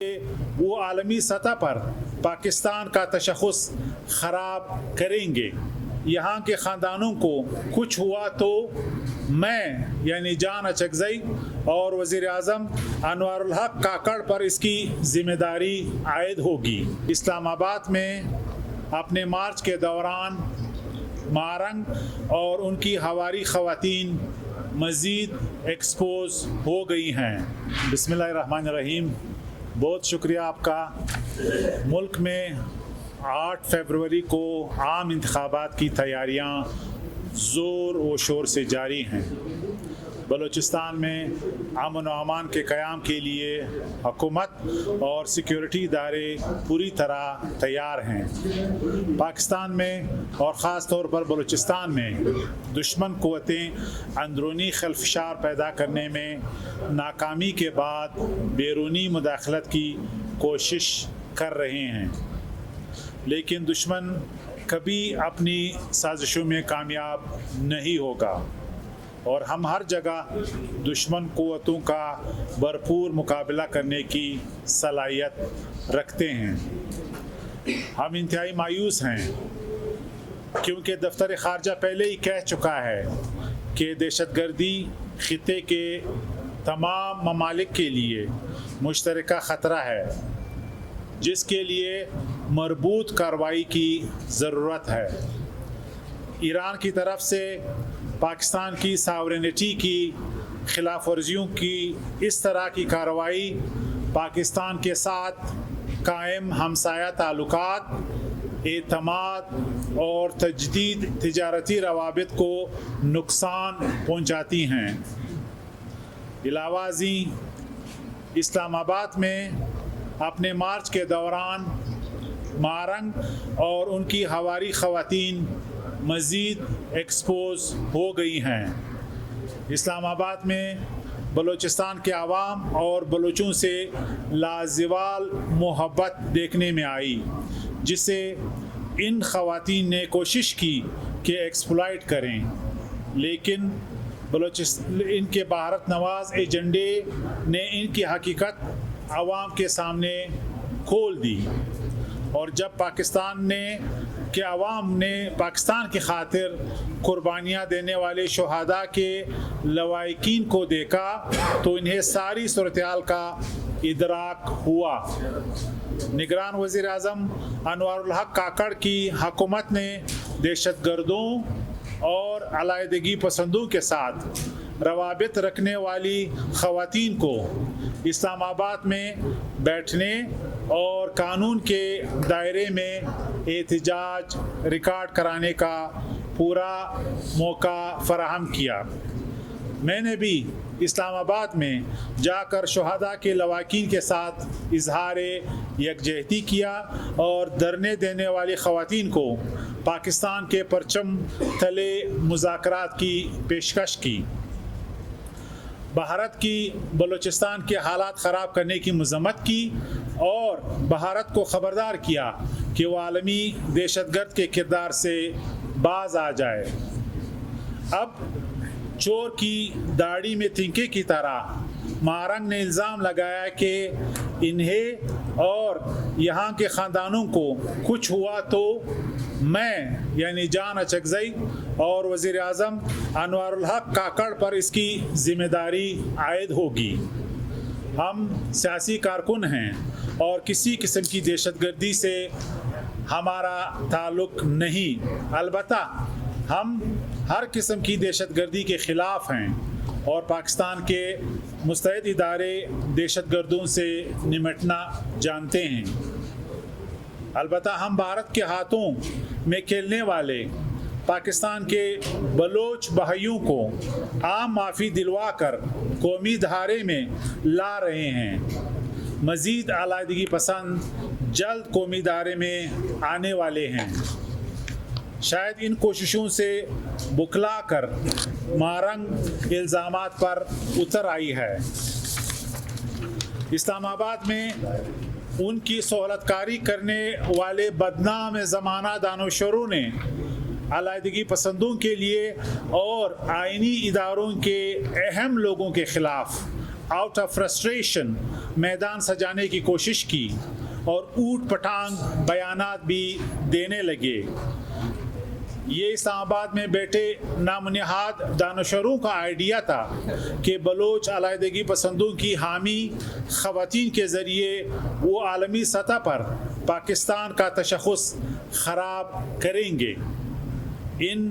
وہ عالمی سطح پر پاکستان کا تشخص خراب کریں گے۔ یہاں کے خاندانوں کو کچھ ہوا تو میں یعنی جان اچکزئی اور وزیر اعظم انوار الحق کاکڑ پر اس کی ذمہ داری عائد ہوگی۔ اسلام آباد میں اپنے مارچ کے دوران مارنگ اور ان کی ہواری خواتین مزید ایکسپوز ہو گئی ہیں۔ بسم اللہ الرحمن الرحیم۔ بہت شکریہ آپ کا۔ ملک میں 8 فروری کو عام انتخابات کی تیاریاں زور و شور سے جاری ہیں۔ بلوچستان میں امن و امان کے قیام کے لیے حکومت اور سیکیورٹی ادارے پوری طرح تیار ہیں۔ پاکستان میں اور خاص طور پر بلوچستان میں دشمن قوتیں اندرونی خلفشار پیدا کرنے میں ناکامی کے بعد بیرونی مداخلت کی کوشش کر رہے ہیں، لیکن دشمن کبھی اپنی سازشوں میں کامیاب نہیں ہوگا اور ہم ہر جگہ دشمن قوتوں کا بھرپور مقابلہ کرنے کی صلاحیت رکھتے ہیں۔ ہم انتہائی مایوس ہیں کیونکہ دفتر خارجہ پہلے ہی کہہ چکا ہے کہ دہشت گردی خطے کے تمام ممالک کے لیے مشترکہ خطرہ ہے، جس کے لیے مربوط کارروائی کی ضرورت ہے۔ ایران کی طرف سے پاکستان کی ساورینٹی کی خلاف ورزیوں کی اس طرح کی کارروائی پاکستان کے ساتھ قائم ہمسایہ تعلقات، اعتماد اور تجدید تجارتی روابط کو نقصان پہنچاتی ہیں۔ علاوہ ازیں اسلام آباد میں اپنے مارچ کے دوران مارنگ اور ان کی ہواری خواتین مزید ایکسپوز ہو گئی ہیں۔ اسلام آباد میں بلوچستان کے عوام اور بلوچوں سے لازوال محبت دیکھنے میں آئی، جسے ان خواتین نے کوشش کی کہ ایکسپلائٹ کریں، لیکن ان کے بھارت نواز ایجنڈے نے ان کی حقیقت عوام کے سامنے کھول دی، اور جب پاکستان کے عوام نے پاکستان کی خاطر قربانیاں دینے والے شہداء کے لواحقین کو دیکھا تو انہیں ساری صورتحال کا ادراک ہوا۔ نگران وزیر اعظم انوار الحق کاکڑ کی حکومت نے دہشت گردوں اور علیحدگی پسندوں کے ساتھ روابط رکھنے والی خواتین کو اسلام آباد میں بیٹھنے اور قانون کے دائرے میں احتجاج ریکارڈ کرانے کا پورا موقع فراہم کیا۔ میں نے بھی اسلام آباد میں جا کر شہداء کے لواحقین کے ساتھ اظہار یکجہتی کیا اور دھرنے دینے والی خواتین کو پاکستان کے پرچم تلے مذاکرات کی پیشکش کی۔ بھارت کی بلوچستان کے حالات خراب کرنے کی مذمت کی اور بھارت کو خبردار کیا کہ وہ عالمی دہشت گرد کے کردار سے باز آ جائے۔ اب چور کی داڑھی میں تنکے کی طرح مارنگ نے الزام لگایا کہ انہیں اور یہاں کے خاندانوں کو کچھ ہوا تو میں یعنی جان اچکزئی اور وزیر اعظم انوار الحق کاکڑ پر اس کی ذمہ داری عائد ہوگی۔ ہم سیاسی کارکن ہیں اور کسی قسم کی دہشت گردی سے ہمارا تعلق نہیں، البتہ ہم ہر قسم کی دہشت گردی کے خلاف ہیں اور پاکستان کے مستعد ادارے دہشت گردوں سے نمٹنا جانتے ہیں۔ البتہ ہم بھارت کے ہاتھوں میں کھیلنے والے پاکستان کے بلوچ بھائیوں کو عام معافی دلوا کر قومی دھارے میں لا رہے ہیں۔ مزید علیحدگی پسند جلد قومی دھارے میں آنے والے ہیں۔ شاید ان کوششوں سے بکلا کر مارنگ الزامات پر اتر آئی ہے۔ اسلام آباد میں ان کی سہولت کاری کرنے والے بدنام زمانہ دانشوروں نے علیحدگی پسندوں کے لیے اور آئینی اداروں کے اہم لوگوں کے خلاف आउट ऑफ फ्रस्ट्रेशन मैदान सजाने की कोशिश की और ऊट पटांग बयानात भी देने लगे। ये इस्लामाबाद में बैठे नामनहाद दानशवरों का आइडिया था कि बलोच अलहदगी पसंदों की हामी ख़वातीन के ज़रिए वो आलमी सतह पर पाकिस्तान का तशख़्ख़ुस ख़राब करेंगे। इन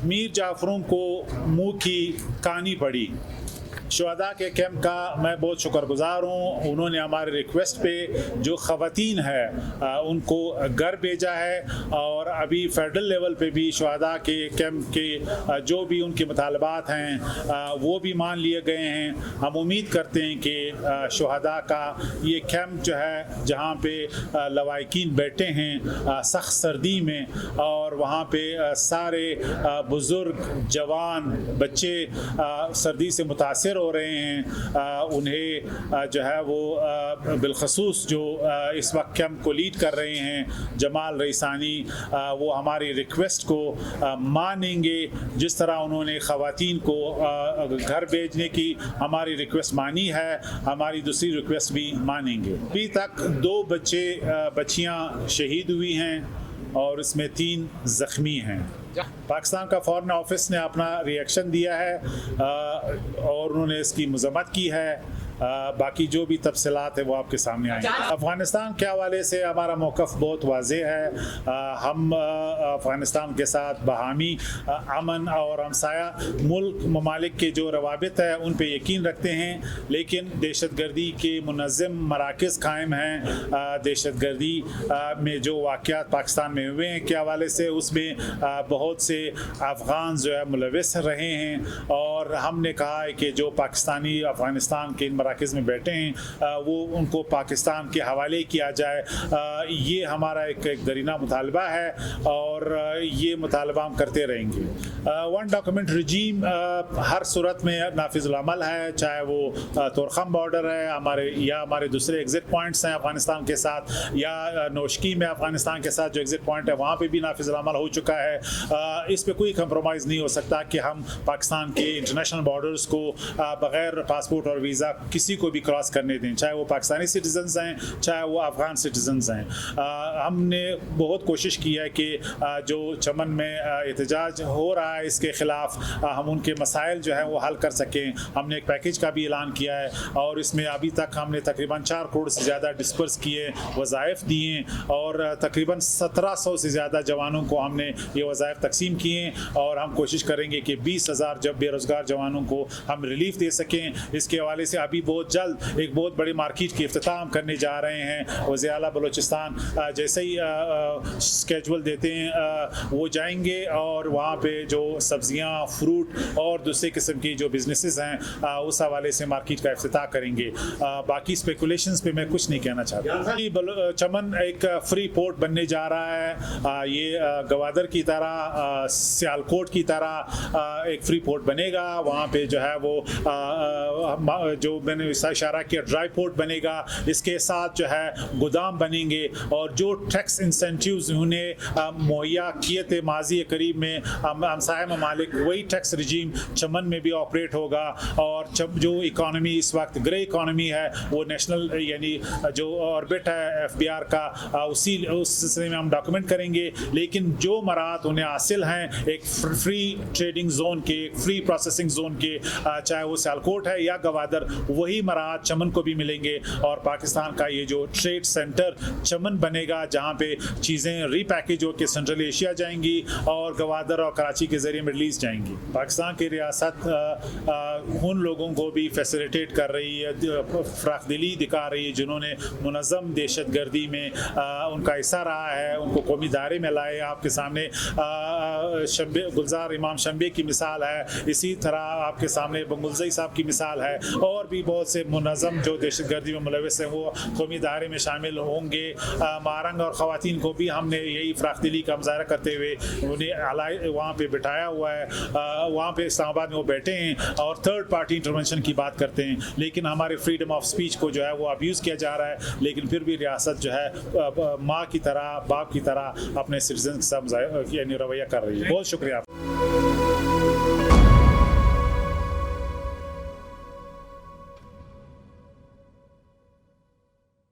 मीर जाफरों को मुँह की कहानी पड़ी। शुहदा के कैंप का मैं बहुत शुक्रगुजार हूँ। उन्होंने हमारे रिक्वेस्ट पे जो ख़वातीन है उनको घर भेजा है और अभी फेडरल लेवल पे भी शुहदा के कैंप के जो भी उनके मुतालबात हैं वो भी मान लिए गए हैं। हम उम्मीद करते हैं कि शुहदा का ये कैंप जो है जहाँ पे लवाकिन बैठे हैं सख्त सर्दी में और वहाँ पे सारे बुज़ुर्ग जवान बच्चे सर्दी से मुतासिर हो रहे हैं, उन्हें जो है वो बिलखसूस जो इस वक्त कैंप को लीड कर रहे हैं जमाल रईसानी, वो हमारी रिक्वेस्ट को मानेंगे। जिस तरह उन्होंने ख़वातीन को घर भेजने की हमारी रिक्वेस्ट मानी है, हमारी दूसरी रिक्वेस्ट भी मानेंगे। अभी तक 2 बच्चियां शहीद हुई हैं और इसमें 3 ज़ख्मी हैं। पाकिस्तान का फॉरेन ऑफिस ने अपना रिएक्शन दिया है और उन्होंने इसकी मज़म्मत की है। बाकी जो भी तफसीलात है वो आपके सामने आएंगे। अफ़गानिस्तान के हवाले से हमारा मौक़िफ़ बहुत वाज़ेह है। हम अफ़गानिस्तान के साथ बहामी अमन और हमसाया मुल्क ममालिक के जो रवाबित है उन पर यकीन रखते हैं, लेकिन दहशतगर्दी के मुनज़्ज़म मराकज़ कायम हैं। दहशतगर्दी में जो वाक़यात पाकिस्तान में हुए हैं के हवाले से उसमें बहुत से अफ़गान जो है मुलविस रहे हैं और हमने कहा है कि जो पाकिस्तानी अफ़गानिस्तान के मराकज़ में बैठे हैं वो उनको पाकिस्तान के हवाले किया जाए। ये हमारा एक दरीना मुतालबा है और ये मुतालबा हम करते रहेंगे। वन डॉक्यूमेंट रजीम हर सूरत में नाफिज़ुल अमल है, चाहे वो तोरखम बॉर्डर है हमारे दूसरे एग्ज़िट पॉइंट्स हैं अफ़गानिस्तान के साथ, या नोशकी में अफ़गानिस्तान के साथ जो एग्ज़िट पॉइंट है वहाँ पे भी नाफिज़ुल अमल हो चुका है। इस पे कोई कंप्रोमाइज़ नहीं हो सकता कि हम पाकिस्तान के इंटरनेशनल बॉर्डर्स को बग़ैर पासपोर्ट और वीज़ा किसी को भी क्रॉस करने दें, चाहे वो पाकिस्तानी सिटीजन्स हैं चाहे वो अफ़गान सिटीजन्स हैं। हमने बहुत कोशिश की है कि जो चमन में एहतजाज हो रहा है इसके ख़िलाफ़ हम उनके मसाइल जो है वो हल कर सकें। हमने एक पैकेज का भी ऐलान किया है और इसमें अभी तक हमने तकरीबन 4 करोड़ से ज़्यादा डिस्पर्स किए, वज़ाइफ दिए और तकरीबन 1700 से ज़्यादा जवानों को हमने ये वज़ाइफ तकसीम किए और हम कोशिश करेंगे कि 20,000 जब बेरोज़गार जवानों को हम रिलीफ दे सकें। इसके हवाले से अभी बहुत जल्द एक बहुत बड़ी मार्केट की इफ्तिताम करने जा रहे हैं। वज़ीर आला बलूचिस्तान जैसे ही स्केजुअल देते हैं वो जाएंगे और वहाँ पे जो सब्जियाँ, फ्रूट और दूसरे किस्म की जो बिजनेसेस हैं उस हवाले से मार्केट का इफ्तिताह करेंगे। बाकी स्पेकुलेशंस पे मैं कुछ नहीं कहना चाहता। चमन एक फ्री पोर्ट बनने जा रहा है। ये गवादर की तरह, सियालकोट की तरह एक फ्री पोर्ट बनेगा। वहाँ पे जो है वो जो मैंने इशारा किया ड्राई पोर्ट बनेगा। इसके साथ जो है गोदाम बनेंगे और जो टैक्स इंसेंटिव्स उन्हें मुहैया किए थे माजी करीब में हमसाया ममालिक, वही टैक्स रिजीम चमन में भी ऑपरेट होगा। और जो इकॉनमी इस वक्त ग्रे इकॉनमी है वो नेशनल यानी जो ऑर्बिट है FBR का उस सिलसिले में हम डॉक्यूमेंट करेंगे। लेकिन जो मराहत उन्हें हासिल हैं एक फ्री ट्रेडिंग जोन के, फ्री प्रोसेसिंग जोन के, चाहे वो सियालकोट है या गवादर, वही मराहत चमन को भी मिलेंगे। और पाकिस्तान का ये जो ट्रेड सेंटर चमन बनेगा जहाँ पे चीज़ें रीपैकेज होकर सेंट्रल एशिया जाएंगी और गवादर और कराची के ज़रिए मिडल ईस्ट जाएंगी। पाकिस्तान की रियासत उन लोगों को भी फैसिलिटेट कर रही है, फ़राखदिली दिखा रही है जिन्होंने मुनज़्ज़म दहशतगर्दी में उनका हिस्सा रहा है, उनको कौमी दायरे में लाए। आपके सामने गुलजार इमाम शंबे की मिसाल है, इसी तरह आपके सामने बंगुलज़ई साहब की मिसाल है और भी बहुत से मुनज़्ज़म जो दहशतगर्दी में मुलविस हैं वो कौमी दायरे में शामिल होंगे। मारंग और ख़वातीन को भी हमने यही फ़राखदिली का मुज़ाहरा करते हुए उन्हें वहाँ पे बिठाया हुआ है। वहाँ पे इस्लामाबाद में वो बैठे हैं और थर्ड पार्टी इंटरवेंशन की बात करते हैं, लेकिन हमारे फ्रीडम ऑफ स्पीच को जो है वो अब्यूज़ किया जा रहा है। लेकिन फिर भी रियासत जो है माँ की तरह, बाप की तरह अपने सिटीजन के साथ यानी रवैया कर रही है। बहुत शुक्रिया।